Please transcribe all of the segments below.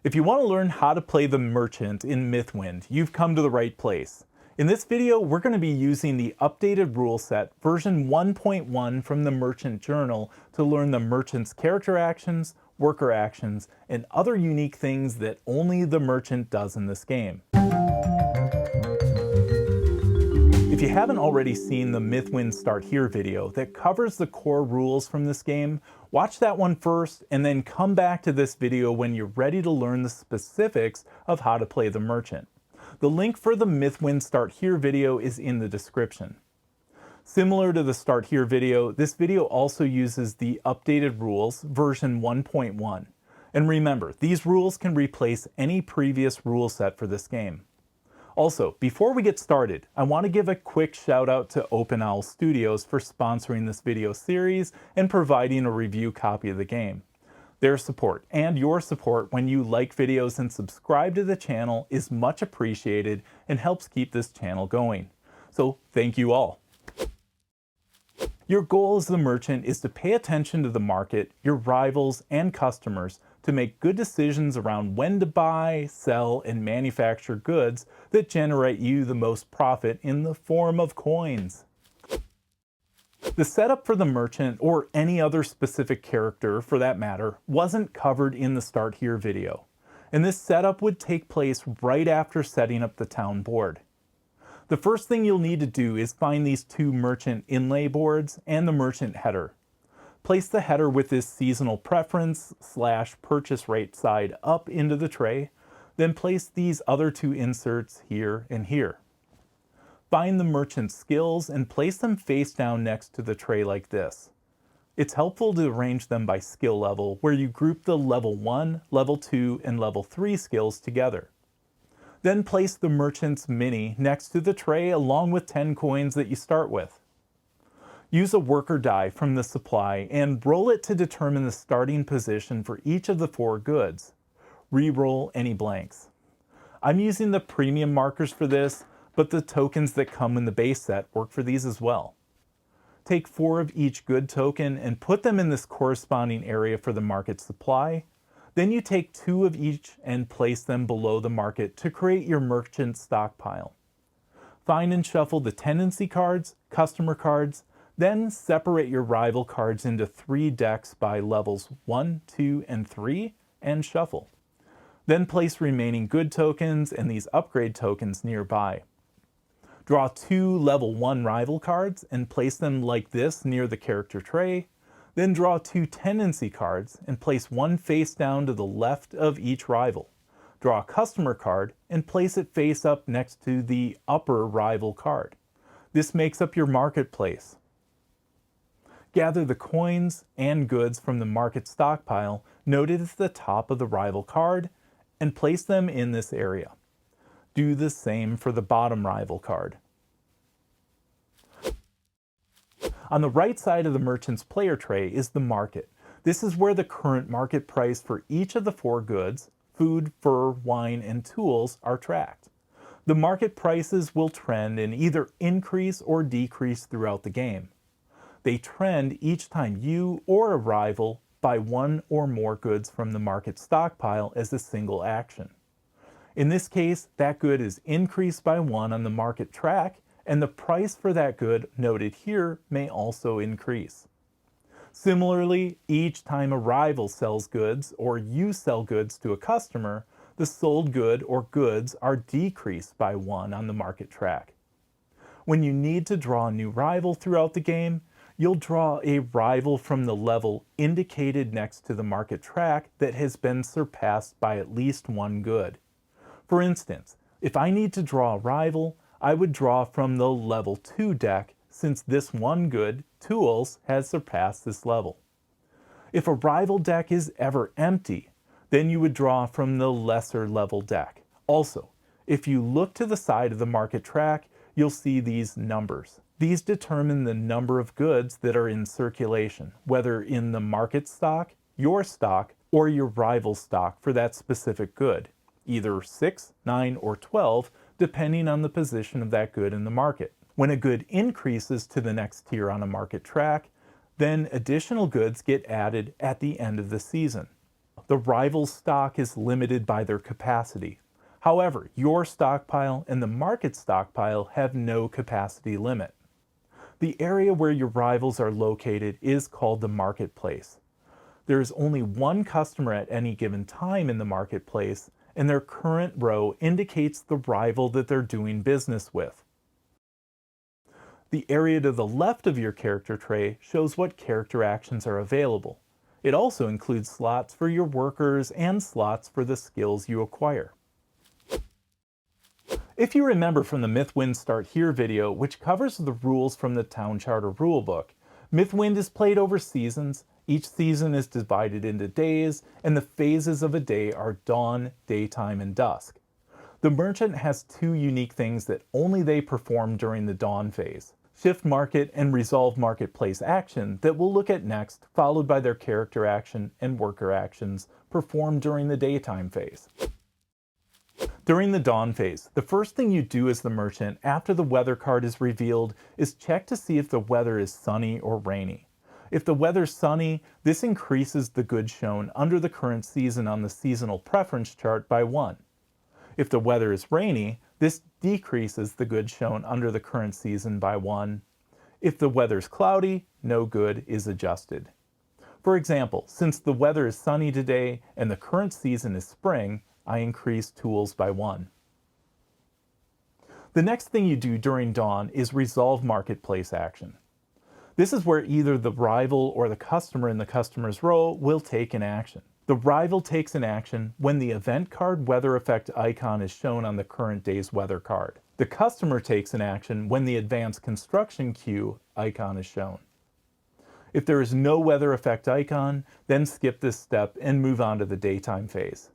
If you want to learn how to play the merchant in Mythwind, you've come to the right place. In this video, we're going to be using the updated rule set version 1.1 from the Merchant Journal to learn the merchant's character actions, worker actions, and other unique things that only the merchant does in this game. If you haven't already seen the Mythwind Start Here video that covers the core rules from this game, watch that one first and then come back to this video when you're ready to learn the specifics of how to play the merchant. The link for the Mythwind Start Here video is in the description. Similar to the Start Here video, this video also uses the updated rules version 1.1. And remember, these rules can replace any previous rule set for this game. Also, before we get started, I want to give a quick shout out to Open Owl Studios for sponsoring this video series and providing a review copy of the game. Their support and your support when you like videos and subscribe to the channel is much appreciated and helps keep this channel going. So thank you all. Your goal as the merchant is to pay attention to the market, your rivals, and customers to make good decisions around when to buy, sell, and manufacture goods that generate you the most profit in the form of coins. The setup for the merchant, or any other specific character for that matter, wasn't covered in the Start Here video, and this setup would take place right after setting up the town board. The first thing you'll need to do is find these two merchant inlay boards and the merchant header. Place the header with this seasonal preference / purchase rate side up into the tray, then place these other two inserts here and here. Find the merchant's skills and place them face down next to the tray like this. It's helpful to arrange them by skill level, where you group the level 1, level 2, and level 3 skills together. Then place the merchant's mini next to the tray along with 10 coins that you start with. Use a worker die from the supply and roll it to determine the starting position for each of the 4 goods. Re-roll any blanks. I'm using the premium markers for this, but the tokens that come in the base set work for these as well. Take 4 of each good token and put them in this corresponding area for the market supply. Then you take 2 of each and place them below the market to create your merchant stockpile. Find and shuffle the tendency cards, customer cards, then separate your rival cards into 3 decks by levels 1, 2, and 3 and shuffle. Then place remaining good tokens and these upgrade tokens nearby. Draw 2 level 1 rival cards and place them like this near the character tray. Then draw 2 tendency cards and place one face down to the left of each rival. Draw a customer card and place it face up next to the upper rival card. This makes up your marketplace. Gather the coins and goods from the market stockpile noted at the top of the rival card and place them in this area. Do the same for the bottom rival card. On the right side of the merchant's player tray is the market. This is where the current market price for each of the 4 goods, food, fur, wine, and tools, are tracked. The market prices will trend and either increase or decrease throughout the game. They trend each time you or a rival buy 1 or more goods from the market stockpile as a single action. In this case, that good is increased by 1 on the market track, and the price for that good noted here may also increase. Similarly, each time a rival sells goods or you sell goods to a customer, the sold good or goods are decreased by 1 on the market track. When you need to draw a new rival throughout the game, you'll draw a rival from the level indicated next to the market track that has been surpassed by at least 1 good. For instance, if I need to draw a rival, I would draw from the level 2 deck since this 1 good, tools, has surpassed this level. If a rival deck is ever empty, then you would draw from the lesser level deck. Also, if you look to the side of the market track, you'll see these numbers. These determine the number of goods that are in circulation, whether in the market stock, your stock, or your rival's stock for that specific good, either 6, 9, or 12, depending on the position of that good in the market. When a good increases to the next tier on a market track, then additional goods get added at the end of the season. The rival's stock is limited by their capacity. However, your stockpile and the market stockpile have no capacity limit. The area where your rivals are located is called the marketplace. There is only one customer at any given time in the marketplace, and their current row indicates the rival that they're doing business with. The area to the left of your character tray shows what character actions are available. It also includes slots for your workers and slots for the skills you acquire. If you remember from the Mythwind Start Here video, which covers the rules from the Town Charter rulebook, Mythwind is played over seasons. Each season is divided into days, and the phases of a day are dawn, daytime, and dusk. The merchant has two unique things that only they perform during the dawn phase: shift market and resolve marketplace action that we'll look at next, followed by their character action and worker actions performed during the daytime phase. During the dawn phase, the first thing you do as the merchant after the weather card is revealed is check to see if the weather is sunny or rainy. If the weather's sunny, this increases the goods shown under the current season on the seasonal preference chart by 1. If the weather is rainy, this decreases the goods shown under the current season by 1. If the weather's cloudy, no good is adjusted. For example, since the weather is sunny today and the current season is spring, I increase tools by 1. The next thing you do during dawn is resolve marketplace action. This is where either the rival or the customer in the customer's row will take an action. The rival takes an action when the event card weather effect icon is shown on the current day's weather card. The customer takes an action when the advanced construction queue icon is shown. If there is no weather effect icon, then skip this step and move on to the daytime phase.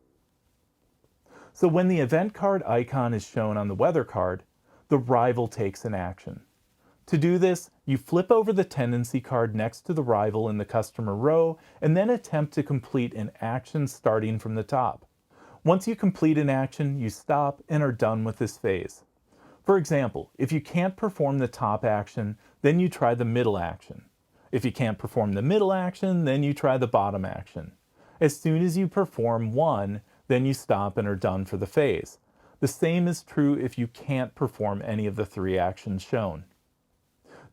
So when the event card icon is shown on the weather card, the rival takes an action. To do this, you flip over the tendency card next to the rival in the customer row and then attempt to complete an action starting from the top. Once you complete an action, you stop and are done with this phase. For example, if you can't perform the top action, then you try the middle action. If you can't perform the middle action, then you try the bottom action. As soon as you perform one, then you stop and are done for the phase. The same is true if you can't perform any of the 3 actions shown.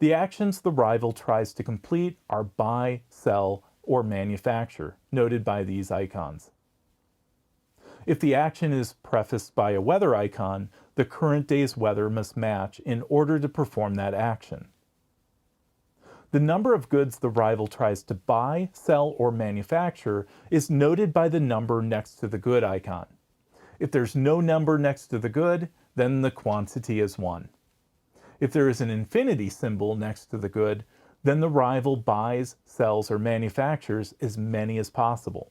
The actions the rival tries to complete are buy, sell, or manufacture, noted by these icons. If the action is prefaced by a weather icon, the current day's weather must match in order to perform that action. The number of goods the rival tries to buy, sell, or manufacture is noted by the number next to the good icon. If there's no number next to the good, then the quantity is 1. If there is an infinity symbol next to the good, then the rival buys, sells, or manufactures as many as possible.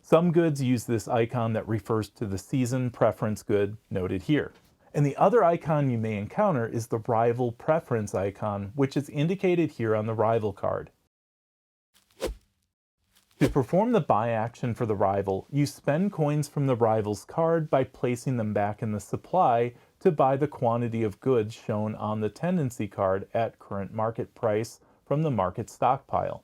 Some goods use this icon that refers to the season preference good noted here. And the other icon you may encounter is the rival preference icon, which is indicated here on the rival card. To perform the buy action for the rival, you spend coins from the rival's card by placing them back in the supply to buy the quantity of goods shown on the tendency card at current market price from the market stockpile.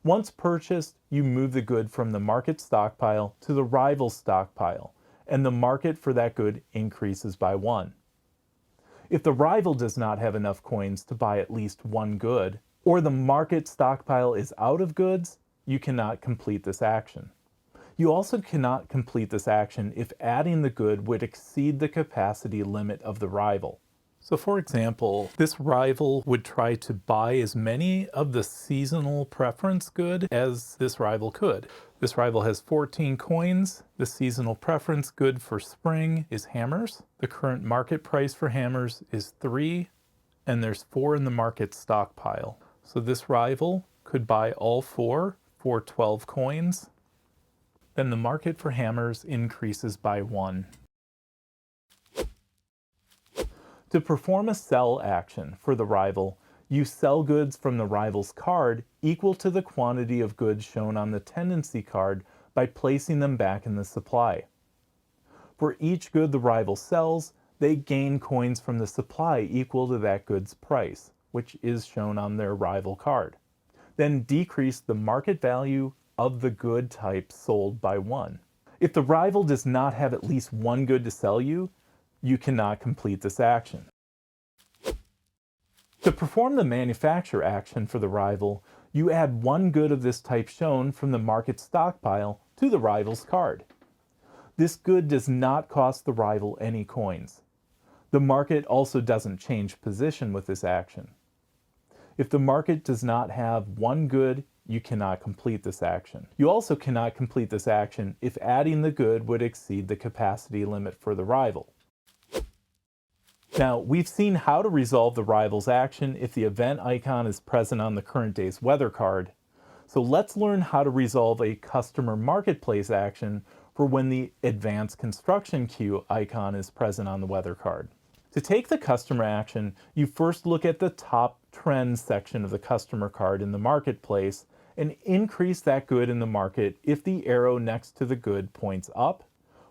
Once purchased, you move the good from the market stockpile to the rival stockpile, and the market for that good increases by 1. If the rival does not have enough coins to buy at least one good, or the market stockpile is out of goods, you cannot complete this action. You also cannot complete this action if adding the good would exceed the capacity limit of the rival. So for example, this rival would try to buy as many of the seasonal preference good as this rival could. This rival has 14 coins. The seasonal preference good for spring is hammers. The current market price for hammers is 3, and there's 4 in the market stockpile. So this rival could buy all 4 for 12 coins. Then the market for hammers increases by 1. To perform a sell action for the rival, you sell goods from the rival's card equal to the quantity of goods shown on the tendency card by placing them back in the supply. For each good the rival sells, they gain coins from the supply equal to that good's price, which is shown on their rival card. Then decrease the market value of the good type sold by one. If the rival does not have at least one good to sell you, you cannot complete this action. To perform the manufacture action for the rival, you add one good of this type shown from the market stockpile to the rival's card. This good does not cost the rival any coins. The market also doesn't change position with this action. If the market does not have one good, you cannot complete this action. You also cannot complete this action if adding the good would exceed the capacity limit for the rival. Now, we've seen how to resolve the rival's action if the event icon is present on the current day's weather card. So let's learn how to resolve a customer marketplace action for when the advanced construction queue icon is present on the weather card. To take the customer action, you first look at the top trends section of the customer card in the marketplace and increase that good in the market if the arrow next to the good points up,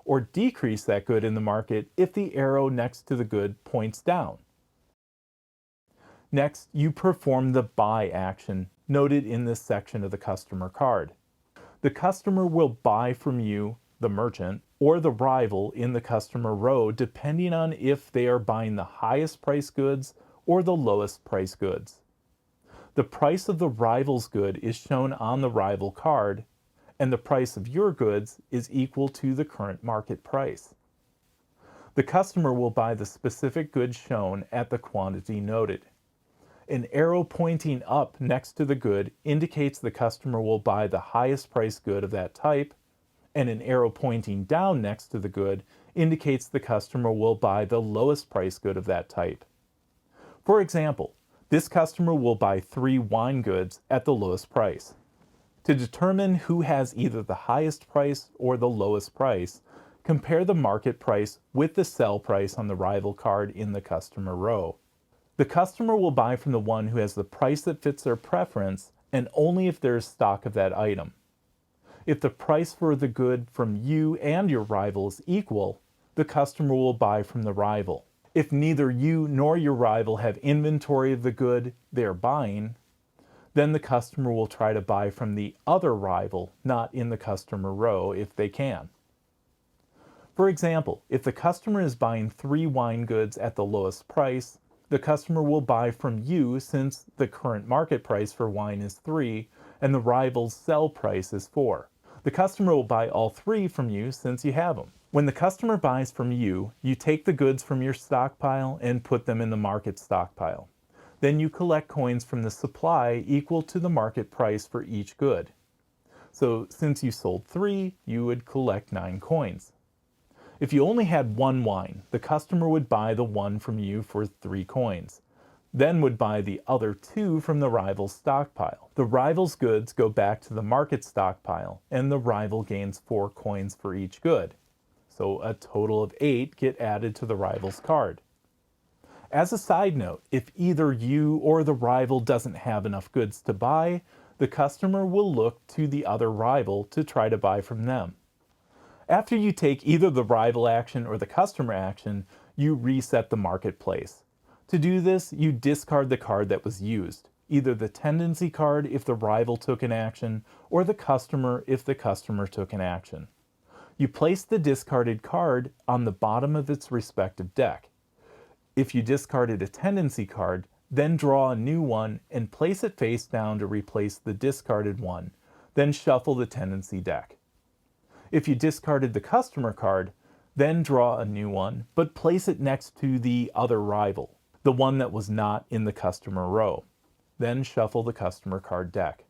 or decrease that good in the market if the arrow next to the good points down. Next, you perform the buy action noted in this section of the customer card. The customer will buy from you, the merchant, or the rival in the customer row depending on if they are buying the highest price goods or the lowest price goods. The price of the rival's good is shown on the rival card, and the price of your goods is equal to the current market price. The customer will buy the specific goods shown at the quantity noted. An arrow pointing up next to the good indicates the customer will buy the highest price good of that type, and an arrow pointing down next to the good indicates the customer will buy the lowest price good of that type. For example, this customer will buy 3 wine goods at the lowest price. To determine who has either the highest price or the lowest price, compare the market price with the sell price on the rival card in the customer row. The customer will buy from the one who has the price that fits their preference, and only if there is stock of that item. If the price for the good from you and your rival is equal, the customer will buy from the rival. If neither you nor your rival have inventory of the good they are buying, then the customer will try to buy from the other rival, not in the customer row, if they can. For example, if the customer is buying 3 wine goods at the lowest price, the customer will buy from you since the current market price for wine is 3 and the rival's sell price is 4. The customer will buy all 3 from you since you have them. When the customer buys from you, you take the goods from your stockpile and put them in the market stockpile. Then you collect coins from the supply equal to the market price for each good. So since you sold 3, you would collect 9 coins. If you only had 1 wine, the customer would buy the 1 from you for 3 coins, then would buy the other 2 from the rival's stockpile. The rival's goods go back to the market stockpile, and the rival gains 4 coins for each good. So a total of 8 get added to the rival's card. As a side note, if either you or the rival doesn't have enough goods to buy, the customer will look to the other rival to try to buy from them. After you take either the rival action or the customer action, you reset the marketplace. To do this, you discard the card that was used, either the tendency card if the rival took an action, or the customer if the customer took an action. You place the discarded card on the bottom of its respective deck. If you discarded a tendency card, then draw a new one and place it face down to replace the discarded one, then shuffle the tendency deck. If you discarded the customer card, then draw a new one, but place it next to the other rival, the one that was not in the customer row. Then shuffle the customer card deck.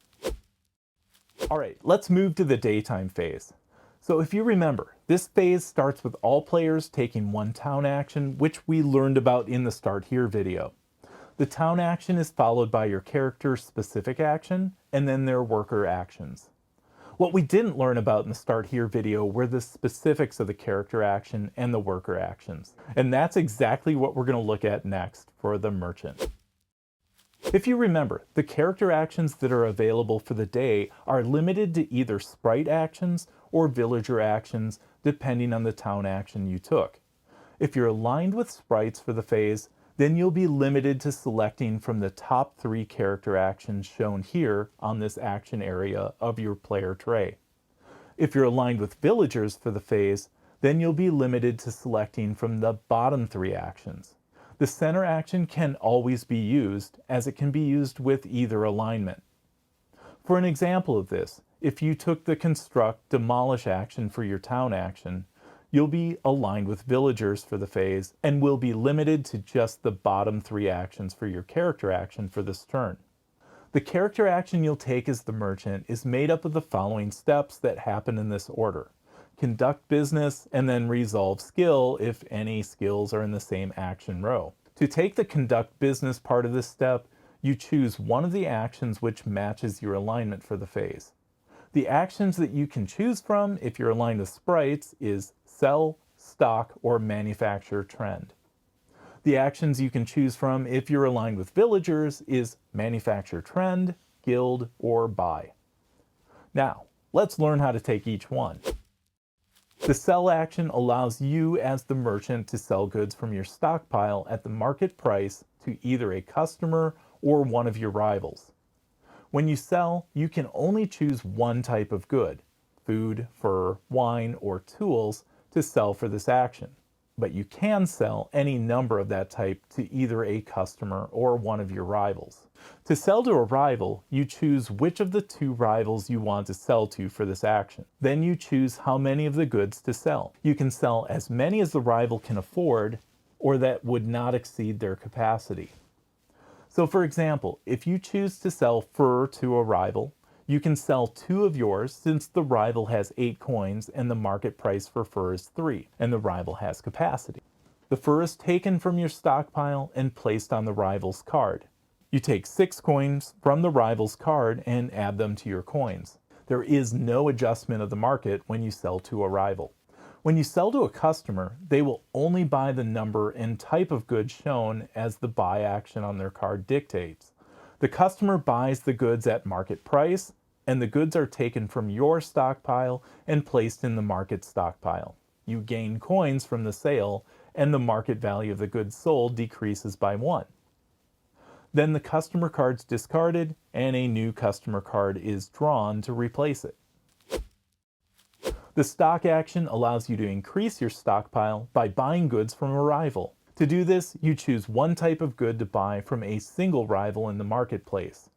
Alright, let's move to the daytime phase. So if you remember, this phase starts with all players taking 1 town action, which we learned about in the Start Here video. The town action is followed by your character's specific action, and then their worker actions. What we didn't learn about in the Start Here video were the specifics of the character action and the worker actions. And that's exactly what we're going to look at next for the merchant. If you remember, the character actions that are available for the day are limited to either sprite actions or villager actions, depending on the town action you took. If you're aligned with sprites for the phase, then you'll be limited to selecting from the top 3 character actions shown here on this action area of your player tray. If you're aligned with villagers for the phase, then you'll be limited to selecting from the bottom 3 actions. The center action can always be used, as it can be used with either alignment. For an example of this, if you took the Construct Demolish action for your town action, you'll be aligned with villagers for the phase and will be limited to just the bottom 3 actions for your character action for this turn. The character action you'll take as the merchant is made up of the following steps that happen in this order: conduct business, and then resolve skill if any skills are in the same action row. To take the conduct business part of this step, you choose one of the actions which matches your alignment for the phase. The actions that you can choose from if you're aligned with sprites is sell, stock, or manufacture trend. The actions you can choose from if you're aligned with villagers is manufacture trend, guild, or buy. Now, let's learn how to take each one. The sell action allows you as the merchant to sell goods from your stockpile at the market price to either a customer or one of your rivals. When you sell, you can only choose one type of good, food, fur, wine, or tools, to sell for this action. But you can sell any number of that type to either a customer or one of your rivals. To sell to a rival, you choose which of the 2 rivals you want to sell to for this action. Then you choose how many of the goods to sell. You can sell as many as the rival can afford, or that would not exceed their capacity. So for example, if you choose to sell fur to a rival, you can sell 2 of yours since the rival has 8 coins and the market price for fur is 3, and the rival has capacity. The fur is taken from your stockpile and placed on the rival's card. You take 6 coins from the rival's card and add them to your coins. There is no adjustment of the market when you sell to a rival. When you sell to a customer, they will only buy the number and type of goods shown as the buy action on their card dictates. The customer buys the goods at market price, and the goods are taken from your stockpile and placed in the market stockpile. You gain coins from the sale, and the market value of the goods sold decreases by 1. Then the customer card's discarded, and a new customer card is drawn to replace it. The stock action allows you to increase your stockpile by buying goods from a rival. To do this, you choose one type of good to buy from a single rival in the marketplace.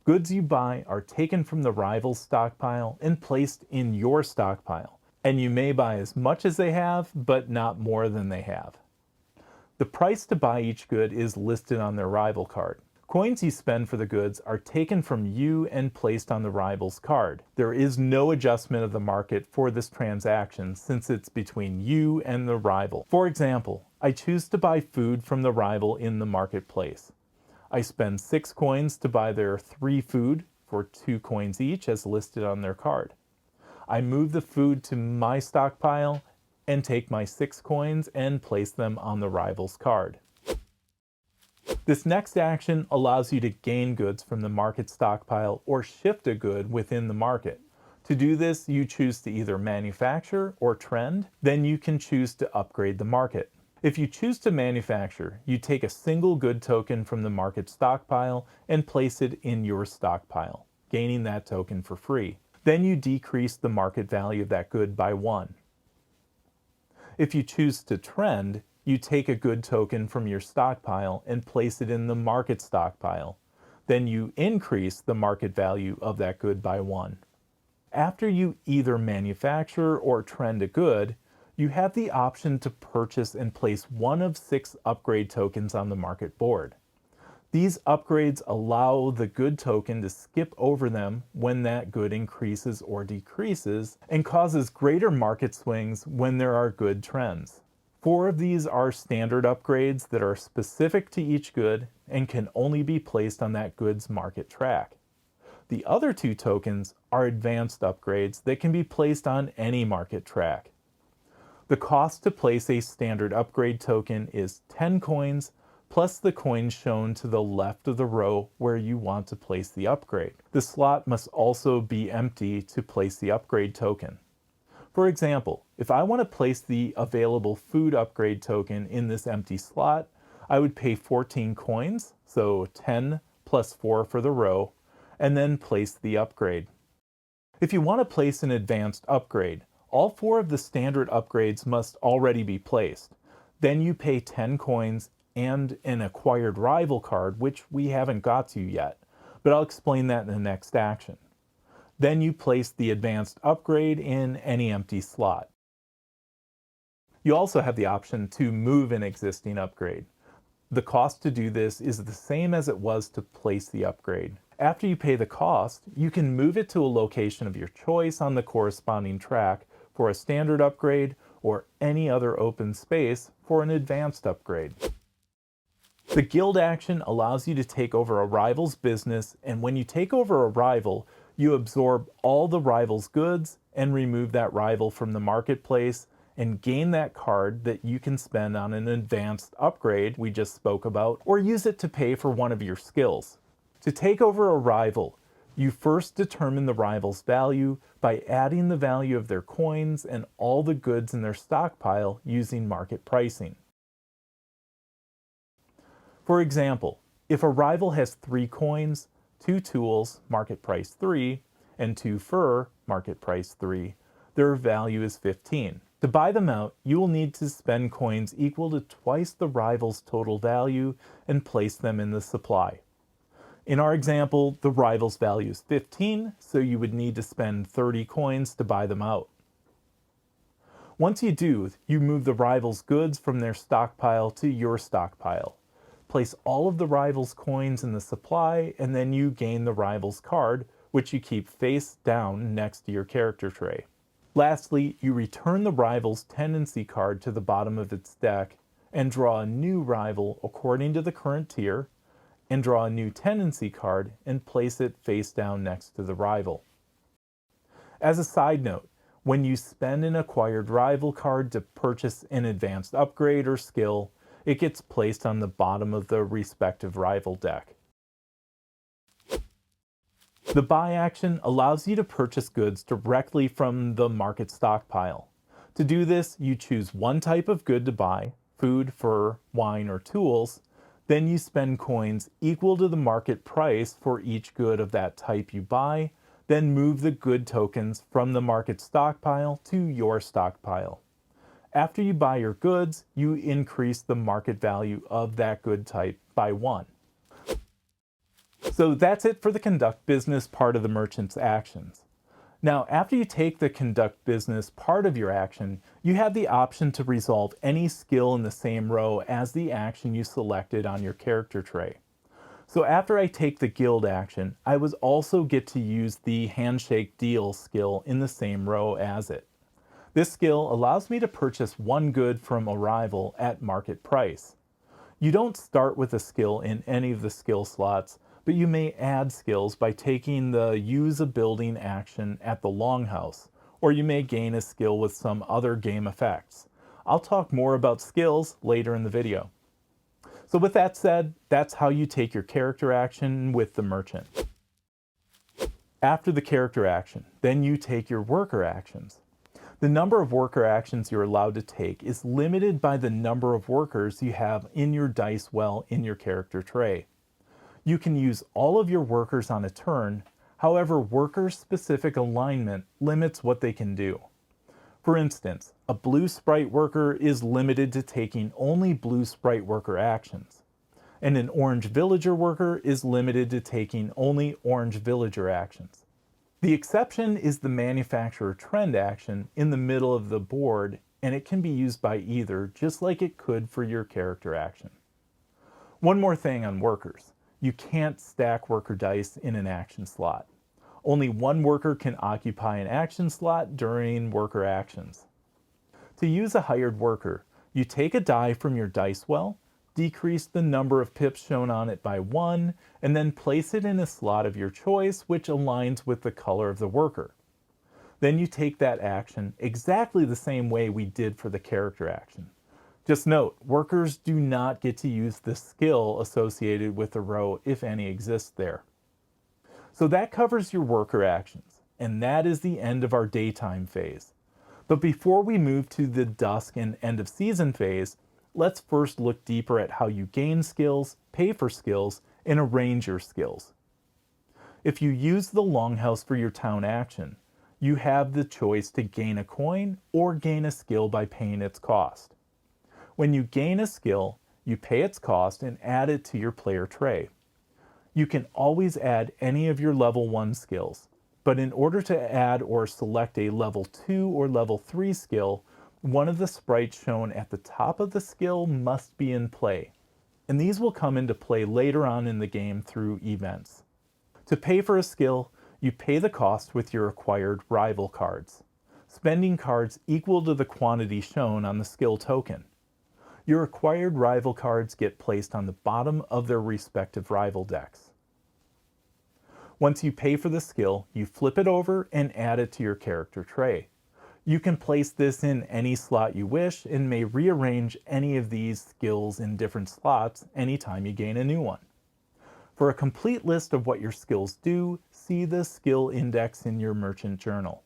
Goods you buy are taken from the rival's stockpile and placed in your stockpile, and you may buy as much as they have, but not more than they have. The price to buy each good is listed on their rival card. Coins you spend for the goods are taken from you and placed on the rival's card. There is no adjustment of the market for this transaction since it's between you and the rival. For example, I choose to buy food from the rival in the marketplace. I spend 6 coins to buy their 3 food for 2 coins each as listed on their card. I move the food to my stockpile and take my 6 coins and place them on the rival's card. This next action allows you to gain goods from the market stockpile or shift a good within the market. To do this, you choose to either manufacture or trend, then you can choose to upgrade the market. If you choose to manufacture, you take a single good token from the market stockpile and place it in your stockpile, gaining that token for free. Then you decrease the market value of that good by 1. If you choose to trend, you take a good token from your stockpile and place it in the market stockpile. Then you increase the market value of that good by 1. After you either manufacture or trend a good, you have the option to purchase and place one of 6 upgrade tokens on the market board. These upgrades allow the good token to skip over them when that good increases or decreases and causes greater market swings when there are good trends. 4 of these are standard upgrades that are specific to each good and can only be placed on that good's market track. The other 2 tokens are advanced upgrades that can be placed on any market track. The cost to place a standard upgrade token is 10 coins plus the coins shown to the left of the row where you want to place the upgrade. The slot must also be empty to place the upgrade token. For example, if I want to place the available food upgrade token in this empty slot, I would pay 14 coins, so 10 plus 4 for the row, and then place the upgrade. If you want to place an advanced upgrade, all 4 of the standard upgrades must already be placed. Then you pay 10 coins and an acquired rival card, which we haven't got to yet, but I'll explain that in the next action. Then you place the advanced upgrade in any empty slot. You also have the option to move an existing upgrade. The cost to do this is the same as it was to place the upgrade. After you pay the cost, you can move it to a location of your choice on the corresponding track for a standard upgrade or any other open space for an advanced upgrade. The guild action allows you to take over a rival's business, and when you take over a rival, you absorb all the rival's goods and remove that rival from the marketplace and gain that card that you can spend on an advanced upgrade we just spoke about, or use it to pay for one of your skills. To take over a rival, you first determine the rival's value by adding the value of their coins and all the goods in their stockpile using market pricing. For example, if a rival has 3 coins, 2 tools, market price 3, and 2 fur, market price 3, their value is 15. To buy them out, you will need to spend coins equal to twice the rival's total value and place them in the supply. In our example, the rival's value is 15, so you would need to spend 30 coins to buy them out. Once you do, you move the rival's goods from their stockpile to your stockpile. Place all of the rival's coins in the supply, and then you gain the rival's card, which you keep face down next to your character tray. Lastly, you return the rival's tendency card to the bottom of its deck and draw a new rival according to the current tier, and draw a new tendency card and place it face down next to the rival. As a side note, when you spend an acquired rival card to purchase an advanced upgrade or skill, it gets placed on the bottom of the respective rival deck. The buy action allows you to purchase goods directly from the market stockpile. To do this, you choose one type of good to buy, food, fur, wine, or tools. Then you spend coins equal to the market price for each good of that type you buy, then move the good tokens from the market stockpile to your stockpile. After you buy your goods, you increase the market value of that good type by 1. So that's it for the conduct business part of the merchant's actions. Now, after you take the conduct business part of your action, you have the option to resolve any skill in the same row as the action you selected on your character tray. So after I take the guild action, I would also get to use the handshake deal skill in the same row as it. This skill allows me to purchase one good from a rival at market price. You don't start with a skill in any of the skill slots, but you may add skills by taking the use a building action at the longhouse, or you may gain a skill with some other game effects. I'll talk more about skills later in the video. So with that said, that's how you take your character action with the merchant. After the character action, then you take your worker actions. The number of worker actions you're allowed to take is limited by the number of workers you have in your dice well in your character tray. You can use all of your workers on a turn, however, worker-specific alignment limits what they can do. For instance, a blue sprite worker is limited to taking only blue sprite worker actions, and an orange villager worker is limited to taking only orange villager actions. The exception is the manufacturer trend action in the middle of the board, and it can be used by either, just like it could for your character action. One more thing on workers. You can't stack worker dice in an action slot. Only one worker can occupy an action slot during worker actions. To use a hired worker, you take a die from your dice well, decrease the number of pips shown on it by 1, and then place it in a slot of your choice which aligns with the color of the worker. Then you take that action exactly the same way we did for the character action. Just note, workers do not get to use the skill associated with the row, if any exists there. So that covers your worker actions, and that is the end of our daytime phase. But before we move to the dusk and end of season phase, let's first look deeper at how you gain skills, pay for skills, and arrange your skills. If you use the Longhouse for your town action, you have the choice to gain a coin or gain a skill by paying its cost. When you gain a skill, you pay its cost and add it to your player tray. You can always add any of your level 1 skills, but in order to add or select a level 2 or level 3 skill, one of the sprites shown at the top of the skill must be in play, and these will come into play later on in the game through events. To pay for a skill, you pay the cost with your acquired rival cards, spending cards equal to the quantity shown on the skill token. Your acquired rival cards get placed on the bottom of their respective rival decks. Once you pay for the skill, you flip it over and add it to your character tray. You can place this in any slot you wish and may rearrange any of these skills in different slots anytime you gain a new one. For a complete list of what your skills do, see the skill index in your merchant journal.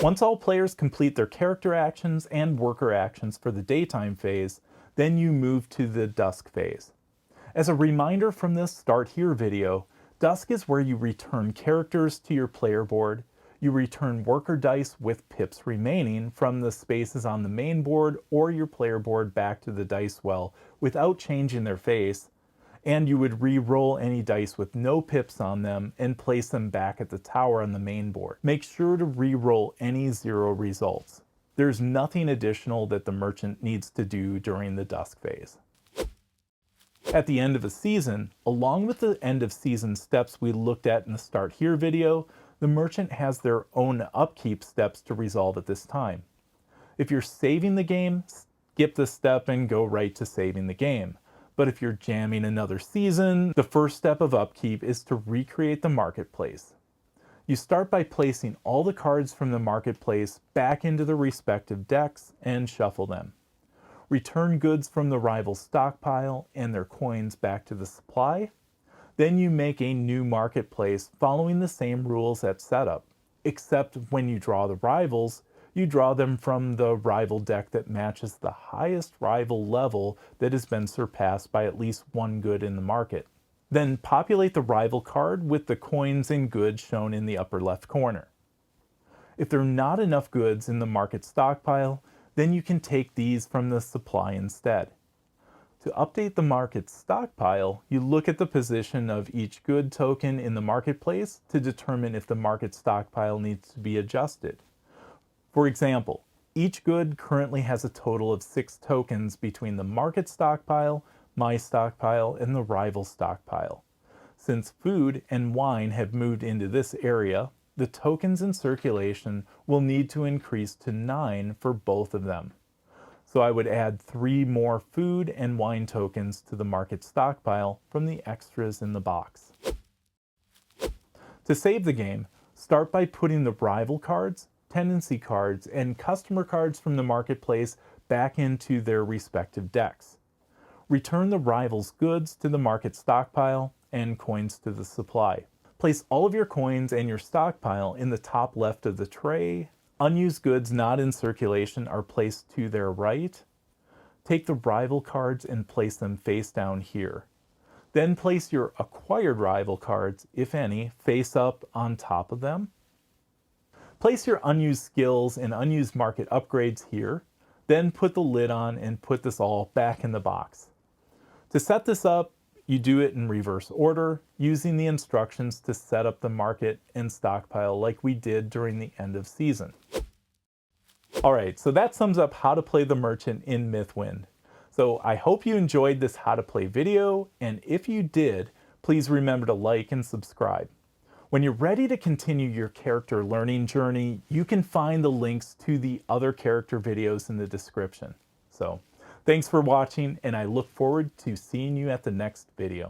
Once all players complete their character actions and worker actions for the daytime phase, then you move to the Dusk Phase. As a reminder from this Start Here video, Dusk is where you return characters to your player board, you return worker dice with pips remaining from the spaces on the main board or your player board back to the dice well without changing their face, and you would re-roll any dice with no pips on them and place them back at the tower on the main board. Make sure to re-roll any 0 results. There's nothing additional that the merchant needs to do during the Dusk Phase. At the end of a season, along with the end of season steps we looked at in the Start Here video, the merchant has their own upkeep steps to resolve at this time. If you're saving the game, skip this step and go right to saving the game. But if you're jamming another season, the first step of upkeep is to recreate the marketplace. You start by placing all the cards from the marketplace back into the respective decks and shuffle them. Return goods from the rival stockpile and their coins back to the supply. Then you make a new marketplace following the same rules at setup, except when you draw the rivals, you draw them from the rival deck that matches the highest rival level that has been surpassed by at least 1 good in the market. Then populate the rival card with the coins and goods shown in the upper left corner. If there are not enough goods in the market stockpile, then you can take these from the supply instead. To update the market stockpile, you look at the position of each good token in the marketplace to determine if the market stockpile needs to be adjusted. For example, each good currently has a total of 6 tokens between the market stockpile, my stockpile, and the rival stockpile. Since food and wine have moved into this area, the tokens in circulation will need to increase to 9 for both of them. So I would add 3 more food and wine tokens to the market stockpile from the extras in the box. To save the game, start by putting the rival cards, tendency cards, and customer cards from the marketplace back into their respective decks. Return the rivals' goods to the market stockpile and coins to the supply. Place all of your coins and your stockpile in the top left of the tray. Unused goods not in circulation are placed to their right. Take the rival cards and place them face down here. Then place your acquired rival cards, if any, face up on top of them. Place your unused skills and unused market upgrades here. Then put the lid on and put this all back in the box. To set this up, you do it in reverse order, using the instructions to set up the market and stockpile like we did during the end of season. Alright, so that sums up how to play the merchant in Mythwind. So I hope you enjoyed this how to play video, and if you did, please remember to like and subscribe. When you're ready to continue your character learning journey, you can find the links to the other character videos in the description. So, thanks for watching, and I look forward to seeing you at the next video.